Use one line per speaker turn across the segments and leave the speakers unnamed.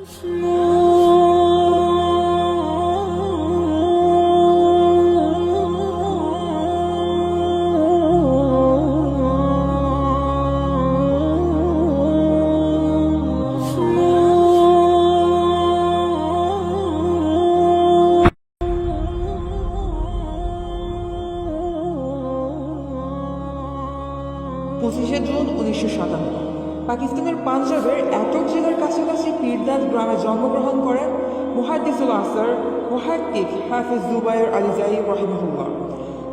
25শে June 1957 পাকিস্তানের পাঞ্জাবের attack জেলার কাছাকাছি পীরদাদ গ্রামে জন্মগ্রহণ করেন মুহাদ্দিসুল আসর মুহাক্কিক হাফিজ জুবায়ের আলী জাহি রাহিমাহুল্লাহ।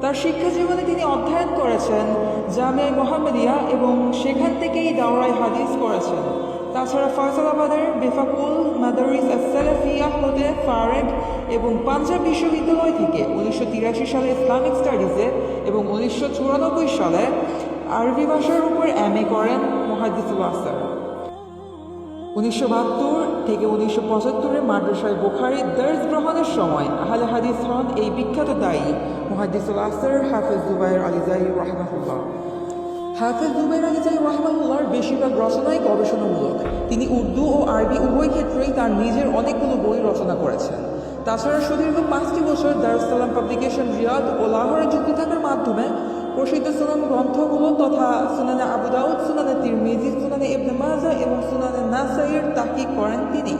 তার শিক্ষা জীবনে তিনি অধ্যয়ন করেছেন জামে মোহাম্মদিয়া এবং সেখান থেকেই দাওরাই হাদিস করেছেন। তাছাড়া ফয়সালাবাদের বেফাকুল মাদারিস আস-সালাফিয়া হতে ফারেগ এবং পাঞ্জাব বিশ্ববিদ্যালয় থেকে 1983 সালে ইসলামিক স্টাডিজে এবং 1994 সালে আরবি ভাষার উপর MA করেন মুহাদ্দিসুল আসর। 1972 থেকে 1975 মাদ্রাসায় বুখারীর দর্স গ্রহণের সময় আহলে হাদিস হন এই বিখ্যাত দায়ী মুহাদ্দিসুল আসর হাফিজ জুবায়ের আলী জাহি রাহিমাহুল্লাহ। হাফিজ জুবায়ের আলী জাহি রাহিমাহুল্লাহর বেশিরভাগ রচনাই গবেষণামূলক। তিনি উর্দু ও আরবি উভয় ক্ষেত্রেই তার নিজের অনেকগুলো বই রচনা করেছেন। তাছাড়া সুদীর্ঘ 5টি বছর দারুস সালাম পাবলিকেশন রিয়াদ ও লাহোরে যুক্ত থাকার মাধ্যমে প্রসিদ্ধ সুনান গ্রন্থগুলো তথা সুনানে আবু দাউদ, সুনানে তিরমিজি, সুনানে ইবনে মাজাহ এবং সুনানে নাসাইয়ের তাহকিক করেন তিনি।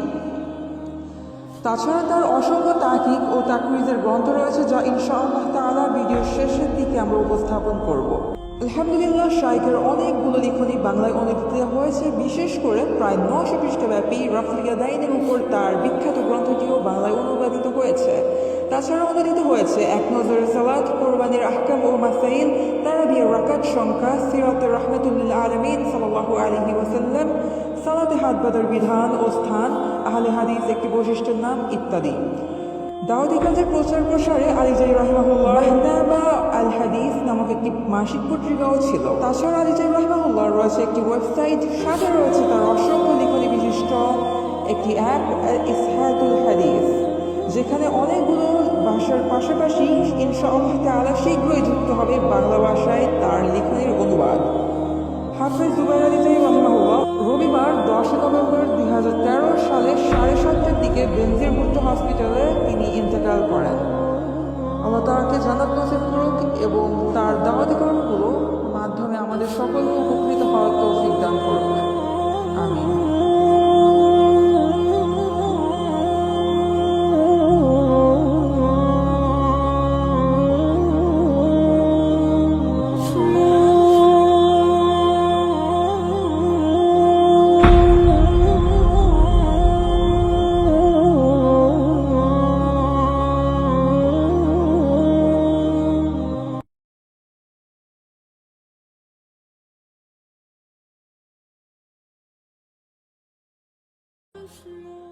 তাছাড়া তার অসংখ্য তাহকিক ও তাকরিজের গ্রন্থ রয়েছে যা ইনশাআল্লাহ তাআলা ভিডিওর শেষের দিকে আমরা উপস্থাপন করব। আলহামদুলিল্লাহ, শাইখের অনেকগুলো লিখনী বাংলায় অনুদিত হয়েছে। বিশেষ করে প্রায় 900 পৃষ্ঠাব্যাপী রাফুল ইয়াদাইনের উপর তার বিখ্যাত গ্রন্থটিও বাংলায় অনুবাদিত হয়েছে। তাছাড়া অনুদিত হয়েছে এক নজরে সালাত, কোরবানির আহকাম ও মাসাইল, তারাবির রাকাত সংখ্যা, সিরাতে রাহমাতুল্লিল আলামিন সাল্লাল্লাহু আলাইহি ওয়াসাল্লাম, সালাতে হাত বাঁধার বিধান ও স্থান, আহলে হাদিস একটি বৈশিষ্ট্যের নাম ইত্যাদি। দাওয়াতি কাজের প্রচার প্রসারে আলী জাহি রাহিমাহুল্লাহ মাহনাবা আল হাদিস নামক একটি মাসিক পত্রিকাও ছিল। তাছাড়া আলী জাহি রাহিমাহুল্লাহ রয়েছে একটি ওয়েবসাইট, সাথে রয়েছে তার অসংখ্য লিখনী বিশিষ্ট একটি অ্যাপ ইসহাতুল হাদিস, যেখানে অনেকগুলো ভাষার পাশাপাশি ইনশাআল্লাহ তাআলা শীঘ্রই যুক্ত হবে বাংলা ভাষায় তার লিখনের অনুবাদ। হাফিজ জুবায়ের আলী জাহি রাহিমাহুল্লাহ রবিবার 10 নভেম্বর 2013 সালে 7:30টার দিকে বেনজির ভুট্টো হসপিটালে তিনি ইন্তেকাল করেন। আল্লাহ তাআলাকে জান্নাত নসিব করুক এবং তার দাওয়াতি কর্মগুলো মাধ্যমে আমাদের সকলকে উপকৃত হওয়ার তৌফিক দান করুক। আমিন।
Slow.